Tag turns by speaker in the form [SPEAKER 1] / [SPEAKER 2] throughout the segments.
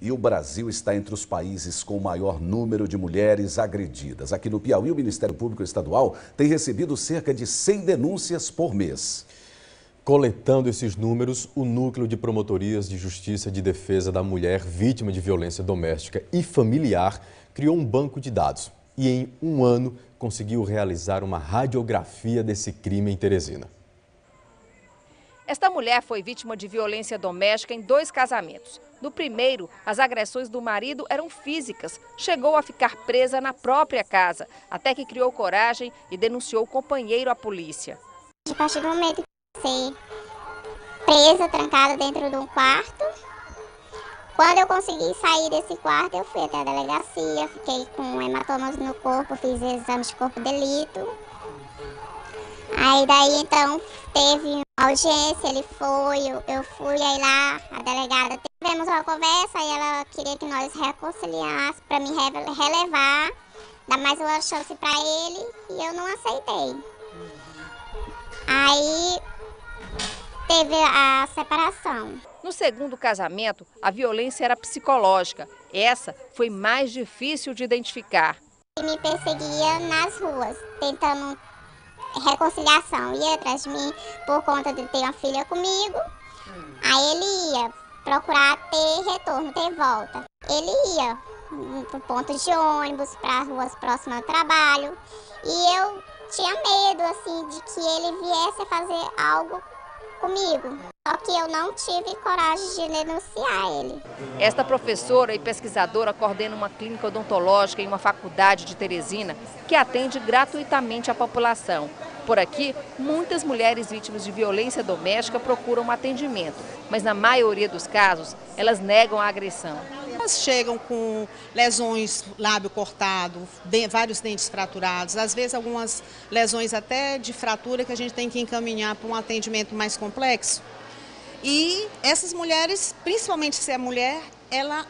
[SPEAKER 1] E o Brasil está entre os países com o maior número de mulheres agredidas. Aqui no Piauí, o Ministério Público Estadual tem recebido cerca de 100 denúncias por mês.
[SPEAKER 2] Coletando esses números, o Núcleo de Promotorias de Justiça de Defesa da Mulher Vítima de Violência Doméstica e Familiar criou um banco de dados e, em um ano, conseguiu realizar uma radiografia desse crime em Teresina.
[SPEAKER 3] Esta mulher foi vítima de violência doméstica em 2 casamentos. No primeiro, as agressões do marido eram físicas. Chegou a ficar presa na própria casa, até que criou coragem e denunciou o companheiro à polícia.
[SPEAKER 4] A partir do momento que ser presa, trancada dentro de um quarto, quando eu consegui sair desse quarto, eu fui até a delegacia, fiquei com hematomas no corpo, fiz exames de corpo de delito. Aí daí então teve audiência, ele foi, eu fui, aí lá a delegada tivemos uma conversa e ela queria que nós reconciliássemos para me relevar, dar mais uma chance para ele e eu não aceitei. Aí teve a separação.
[SPEAKER 3] No segundo casamento, a violência era psicológica. Essa foi mais difícil de identificar.
[SPEAKER 4] Ele me perseguia nas ruas, tentando reconciliação, ia atrás de mim por conta de ter uma filha comigo. Aí ele ia procurar ter retorno, ter volta. Ele ia para pontos de ônibus, para ruas próximas ao trabalho. E eu tinha medo assim de que ele viesse a fazer algo comigo. Só que eu não tive coragem de denunciar ele.
[SPEAKER 3] Esta professora e pesquisadora coordena uma clínica odontológica em uma faculdade de Teresina que atende gratuitamente a população. Por aqui, muitas mulheres vítimas de violência doméstica procuram um atendimento, mas na maioria dos casos, elas negam a agressão.
[SPEAKER 5] Elas chegam com lesões, lábio cortado, vários dentes fraturados, às vezes algumas lesões até de fratura que a gente tem que encaminhar para um atendimento mais complexo. E essas mulheres, principalmente se é mulher, ela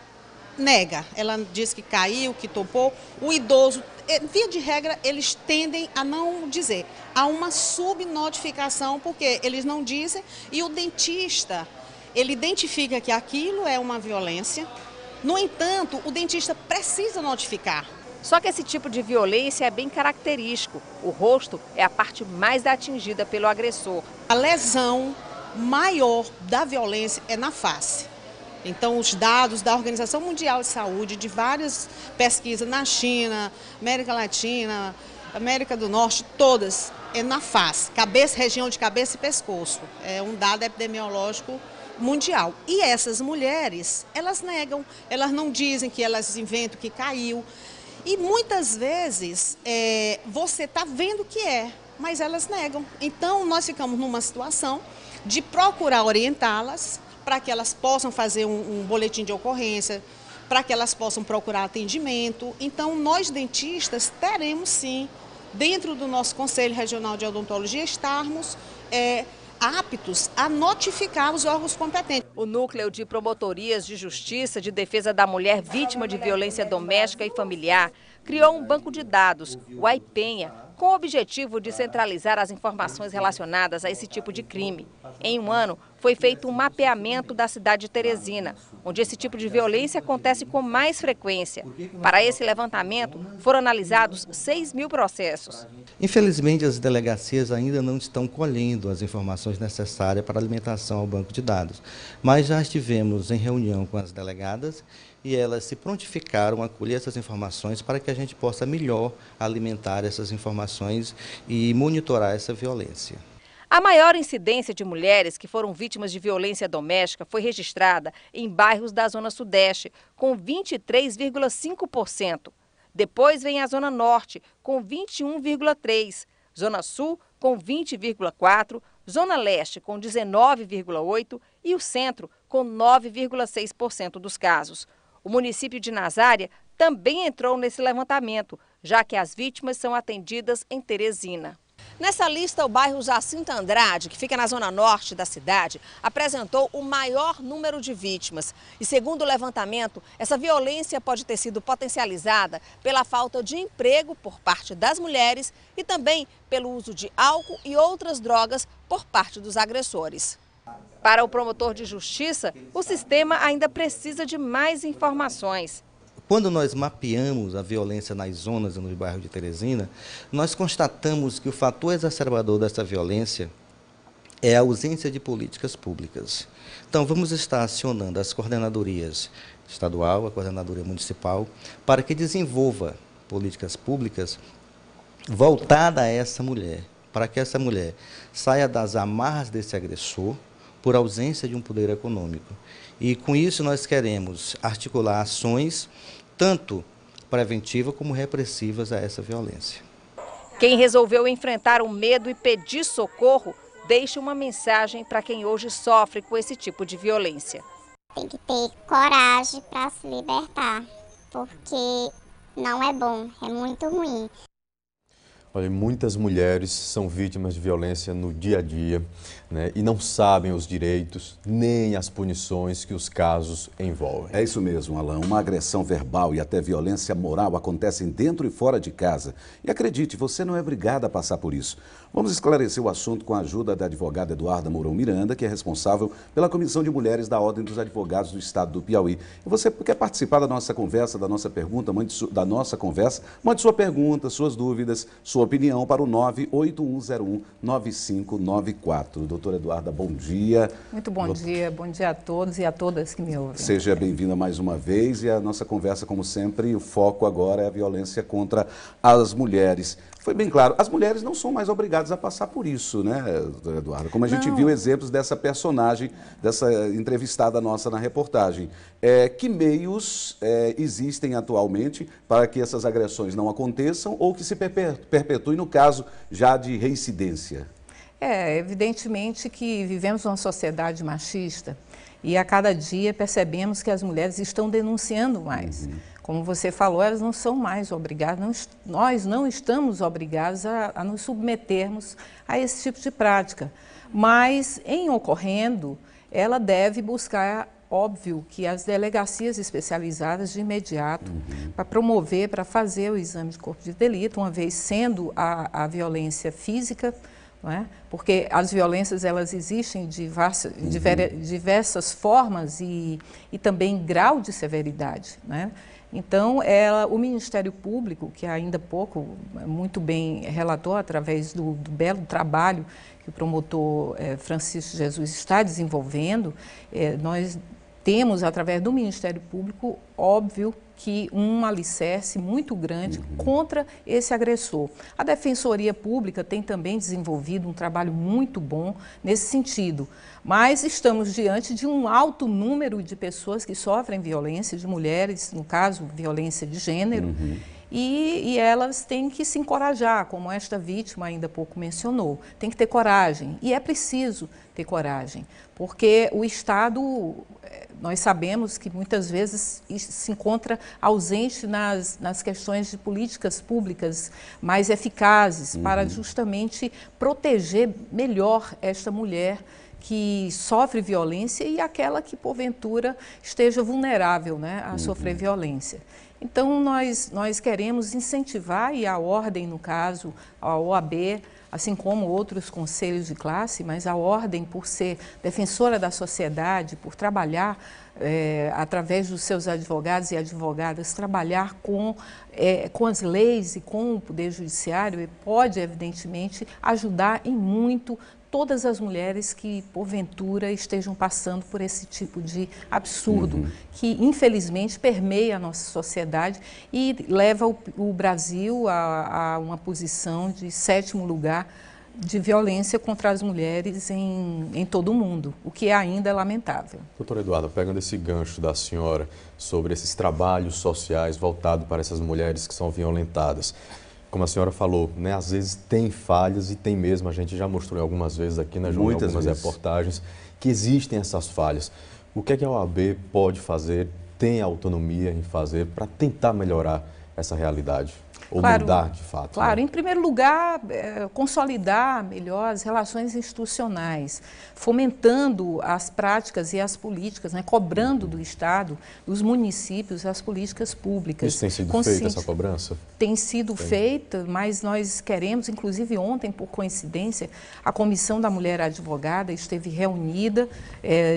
[SPEAKER 5] nega, ela diz que caiu, que topou. O idoso, via de regra, eles tendem a não dizer. Há uma subnotificação, porque eles não dizem, e o dentista, ele identifica que aquilo é uma violência. No entanto, o dentista precisa notificar.
[SPEAKER 3] Só que esse tipo de violência é bem característico. O rosto é a parte mais atingida pelo agressor.
[SPEAKER 5] A lesão maior da violência é na face. Então, os dados da Organização Mundial de Saúde, de várias pesquisas na China, América Latina, América do Norte, todas, é na face, cabeça, região de cabeça e pescoço. É um dado epidemiológico mundial. E essas mulheres, elas negam, elas não dizem, que elas inventam que caiu. E muitas vezes você está vendo que é, mas elas negam. Então nós ficamos numa situação de procurar orientá-las para que elas possam fazer um boletim de ocorrência, para que elas possam procurar atendimento. Então nós dentistas teremos sim, dentro do nosso Conselho Regional de Odontologia, estarmos aptos a notificar os órgãos competentes.
[SPEAKER 3] O Núcleo de Promotorias de Justiça de Defesa da Mulher Vítima de Violência Doméstica e Familiar criou um banco de dados, o AIPenha, com o objetivo de centralizar as informações relacionadas a esse tipo de crime. Em um ano, foi feito um mapeamento da cidade de Teresina, onde esse tipo de violência acontece com mais frequência. Para esse levantamento, foram analisados 6.000 processos.
[SPEAKER 6] Infelizmente, as delegacias ainda não estão colhendo as informações necessárias para a alimentação ao banco de dados, mas já estivemos em reunião com as delegadas e elas se prontificaram a colher essas informações para que a gente possa melhor alimentar essas informações e monitorar essa violência.
[SPEAKER 3] A maior incidência de mulheres que foram vítimas de violência doméstica foi registrada em bairros da Zona Sudeste, com 23,5%. Depois vem a Zona Norte, com 21,3%, Zona Sul, com 20,4%, Zona Leste, com 19,8% e o Centro, com 9,6% dos casos. O município de Nazária também entrou nesse levantamento, já que as vítimas são atendidas em Teresina. Nessa lista, o bairro Jacinto Andrade, que fica na zona norte da cidade, apresentou o maior número de vítimas. E segundo o levantamento, essa violência pode ter sido potencializada pela falta de emprego por parte das mulheres e também pelo uso de álcool e outras drogas por parte dos agressores. Para o promotor de justiça, o sistema ainda precisa de mais informações.
[SPEAKER 6] Quando nós mapeamos a violência nas zonas e nos bairros de Teresina, nós constatamos que o fator exacerbador dessa violência é a ausência de políticas públicas. Então, vamos estar acionando as coordenadorias estadual, a coordenadoria municipal, para que desenvolva políticas públicas voltadas a essa mulher, para que essa mulher saia das amarras desse agressor por ausência de um poder econômico. E com isso nós queremos articular ações tanto preventivas como repressivas a essa violência.
[SPEAKER 3] Quem resolveu enfrentar o medo e pedir socorro, deixa uma mensagem para quem hoje sofre com esse tipo de violência.
[SPEAKER 4] Tem que ter coragem para se libertar, porque não é bom, é muito ruim.
[SPEAKER 2] Olha, muitas mulheres são vítimas de violência no dia a dia, né, e não sabem os direitos nem as punições que os casos envolvem.
[SPEAKER 1] É isso mesmo, Alain. Uma agressão verbal e até violência moral acontecem dentro e fora de casa. E acredite, você não é obrigada a passar por isso. Vamos esclarecer o assunto com a ajuda da advogada Eduarda Mourão Miranda, que é responsável pela Comissão de Mulheres da Ordem dos Advogados do Estado do Piauí. E você quer participar da nossa conversa, da nossa pergunta, mande sua pergunta, suas dúvidas, sua opinião para o 981019594. Doutora Eduarda, bom dia.
[SPEAKER 7] Muito bom dia a todos e a todas que me ouvem.
[SPEAKER 1] Seja bem-vinda mais uma vez e a nossa conversa, como sempre, o foco agora é a violência contra as mulheres. Foi bem claro, as mulheres não são mais obrigadas a passar por isso, né, doutora Eduarda? Como a gente viu exemplos dessa personagem, dessa entrevistada nossa na reportagem. Que meios existem atualmente para que essas agressões não aconteçam ou que se perpetuem no caso já de reincidência?
[SPEAKER 7] Evidentemente que vivemos uma sociedade machista e a cada dia percebemos que as mulheres estão denunciando mais. Como você falou, elas não são mais obrigadas, nós não estamos obrigados a nos submetermos a esse tipo de prática. Mas, em ocorrendo, ela deve buscar, óbvio, que as delegacias especializadas de imediato, para promover, para fazer o exame de corpo de delito, uma vez sendo a violência física, não é? Porque as violências elas existem de diversas formas e também grau de severidade, né? Então, o Ministério Público, que ainda há pouco muito bem relatou através do belo trabalho que o promotor Francisco Jesus está desenvolvendo, nós temos, através do Ministério Público, óbvio, que um alicerce muito grande contra esse agressor. A Defensoria Pública tem também desenvolvido um trabalho muito bom nesse sentido, mas estamos diante de um alto número de pessoas que sofrem violência, de mulheres, no caso, violência de gênero, e elas têm que se encorajar, como esta vítima ainda há pouco mencionou. Tem que ter coragem, e é preciso ter coragem, porque o Estado, nós sabemos que muitas vezes se encontra ausente nas questões de políticas públicas mais eficazes para justamente proteger melhor esta mulher que sofre violência e aquela que, porventura, esteja vulnerável, né, a sofrer violência. Então, nós queremos incentivar, e a Ordem, no caso, a OAB, assim como outros conselhos de classe, mas a Ordem, por ser defensora da sociedade, por trabalhar através dos seus advogados e advogadas, trabalhar com as leis e com o Poder Judiciário, pode, evidentemente, ajudar em muito todas as mulheres que, porventura, estejam passando por esse tipo de absurdo, que, infelizmente, permeia a nossa sociedade e leva o Brasil a uma posição de 7º lugar de violência contra as mulheres em todo o mundo, o que ainda é lamentável.
[SPEAKER 2] Doutora Eduarda, pegando esse gancho da senhora sobre esses trabalhos sociais voltados para essas mulheres que são violentadas, como a senhora falou, né, às vezes tem falhas e tem mesmo, a gente já mostrou algumas vezes aqui na jornal, algumas reportagens, que existem essas falhas. O que é que a OAB pode fazer, tem autonomia em fazer para tentar melhorar essa realidade? ou mudar de fato?
[SPEAKER 7] Claro,
[SPEAKER 2] né?
[SPEAKER 7] em primeiro lugar, consolidar melhor as relações institucionais, fomentando as práticas e as políticas, né, cobrando do Estado, dos municípios, as políticas públicas.
[SPEAKER 2] Isso tem sido feito, essa cobrança?
[SPEAKER 7] Tem sido feita, mas nós queremos, inclusive ontem, por coincidência, a Comissão da Mulher Advogada esteve reunida,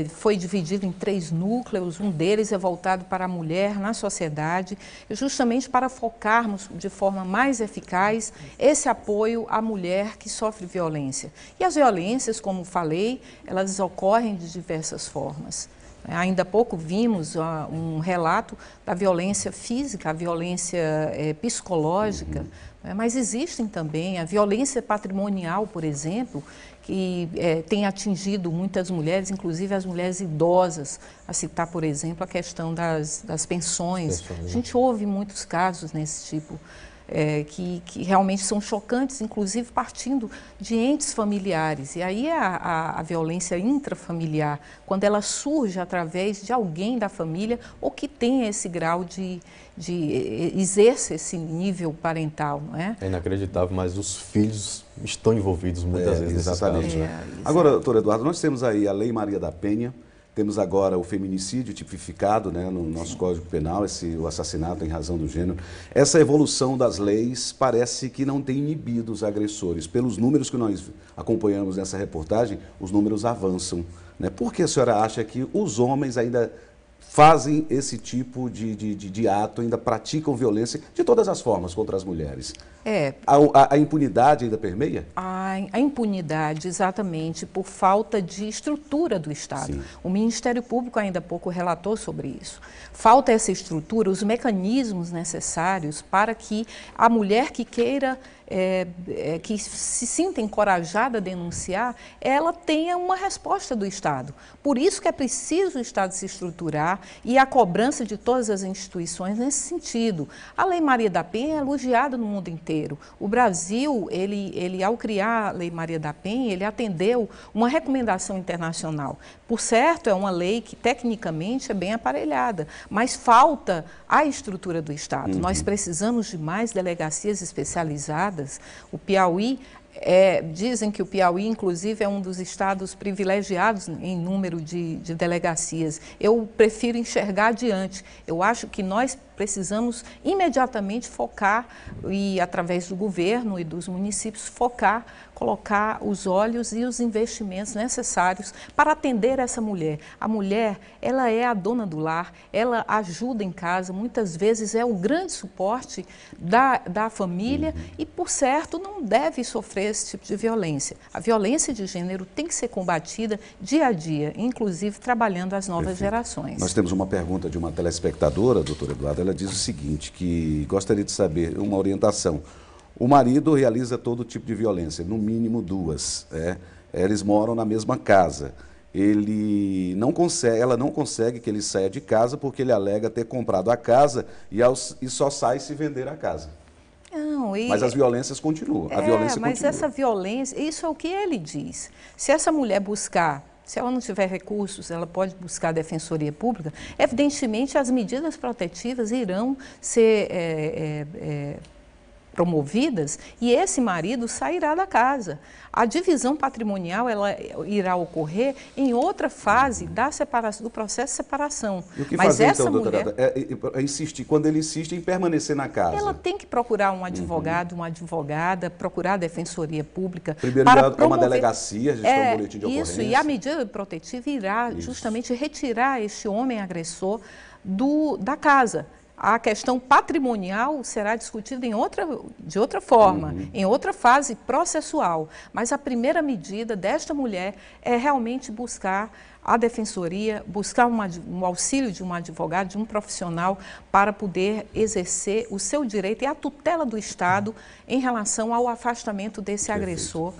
[SPEAKER 7] foi dividida em 3 núcleos, um deles é voltado para a mulher na sociedade, justamente para focarmos de forma mais eficaz esse apoio à mulher que sofre violência. E as violências, como falei, elas ocorrem de diversas formas. Ainda há pouco vimos um relato da violência física, a violência psicológica, mas existem também a violência patrimonial, por exemplo, que tem atingido muitas mulheres, inclusive as mulheres idosas, a citar, por exemplo, a questão das pensões. A gente ouve muitos casos nesse tipo, que realmente são chocantes, inclusive partindo de entes familiares. E aí a violência intrafamiliar, quando ela surge através de alguém da família ou que tem esse grau de exerce esse nível parental, não é?
[SPEAKER 2] É inacreditável, mas os filhos estão envolvidos muitas vezes.
[SPEAKER 1] Exatamente. Agora, doutor Eduardo, nós temos aí a Lei Maria da Penha, temos agora o feminicídio tipificado, né, no nosso Código Penal, o assassinato em razão do gênero. Essa evolução das leis parece que não tem inibido os agressores. Pelos números que nós acompanhamos nessa reportagem, os números avançam, né? Por que a senhora acha que os homens ainda fazem esse tipo de ato, ainda praticam violência de todas as formas contra as mulheres? A impunidade ainda permeia?
[SPEAKER 7] A impunidade, exatamente, por falta de estrutura do Estado. Sim. O Ministério Público ainda há pouco relatou sobre isso. Falta essa estrutura, os mecanismos necessários para que a mulher que queira, que se sinta encorajada a denunciar, ela tenha uma resposta do Estado. Por isso que é preciso o Estado se estruturar e a cobrança de todas as instituições nesse sentido. A Lei Maria da Penha é elogiada no mundo inteiro. O Brasil, ele ao criar a Lei Maria da Penha, ele atendeu uma recomendação internacional. Por certo, é uma lei que tecnicamente é bem aparelhada, mas falta a estrutura do Estado. Nós precisamos de mais delegacias especializadas. O Piauí, dizem que o Piauí, inclusive, é um dos estados privilegiados em número de delegacias. Eu prefiro enxergar adiante. Eu acho que nós precisamos imediatamente focar e, através do governo e dos municípios, colocar os olhos e os investimentos necessários para atender essa mulher. A mulher, ela é a dona do lar, ela ajuda em casa, muitas vezes é o grande suporte da família e, por certo, não deve sofrer esse tipo de violência. A violência de gênero tem que ser combatida dia a dia, inclusive trabalhando as novas gerações.
[SPEAKER 1] Nós temos uma pergunta de uma telespectadora, doutor Eduardo, ela diz o seguinte, que gostaria de saber uma orientação. O marido realiza todo tipo de violência, no mínimo 2. Eles moram na mesma casa. Ela não consegue que ele saia de casa porque ele alega ter comprado a casa e só sai se vender a casa.
[SPEAKER 7] Não,
[SPEAKER 1] mas as violências continuam.
[SPEAKER 7] Essa violência, isso é o que ele diz. Se essa mulher buscar, se ela não tiver recursos, ela pode buscar a Defensoria Pública, evidentemente as medidas protetivas irão ser promovidas e esse marido sairá da casa. A divisão patrimonial ela irá ocorrer em outra fase do processo de separação.
[SPEAKER 1] E o que fazer, essa então, doutora, insistir, quando ele insiste em permanecer na casa?
[SPEAKER 7] Ela tem que procurar um advogado, uma advogada, procurar a Defensoria Pública.
[SPEAKER 1] Primeiro para promover uma delegacia, registrar um boletim de ocorrência.
[SPEAKER 7] Isso, e a medida protetiva irá justamente retirar este homem agressor da casa. A questão patrimonial será discutida de outra forma, em outra fase processual. Mas a primeira medida desta mulher é realmente buscar a defensoria, buscar um auxílio de um advogado, de um profissional, para poder exercer o seu direito e a tutela do Estado em relação ao afastamento desse agressor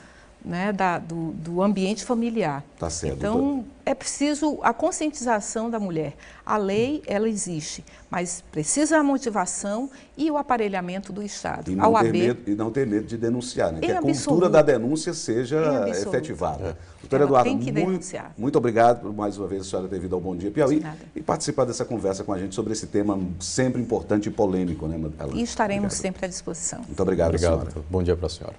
[SPEAKER 7] né, do ambiente familiar.
[SPEAKER 1] Tá certo,
[SPEAKER 7] então,
[SPEAKER 1] doutora.
[SPEAKER 7] é preciso a conscientização da mulher. A lei, ela existe, mas precisa a motivação e o aparelhamento do Estado.
[SPEAKER 1] E
[SPEAKER 7] A OAB,
[SPEAKER 1] não ter medo de denunciar, né? Que a
[SPEAKER 7] absoluto.
[SPEAKER 1] cultura da denúncia seja efetivada. Doutora Eduarda,
[SPEAKER 7] tem que denunciar.
[SPEAKER 1] muito obrigado por mais uma vez a senhora ter vindo ao Bom Dia Piauí
[SPEAKER 7] De nada.
[SPEAKER 1] e participar dessa conversa com a gente sobre esse tema sempre importante e polêmico, né, Ela?
[SPEAKER 7] E estaremos sempre à disposição.
[SPEAKER 1] Muito obrigado, senhora.
[SPEAKER 2] Bom dia para a senhora.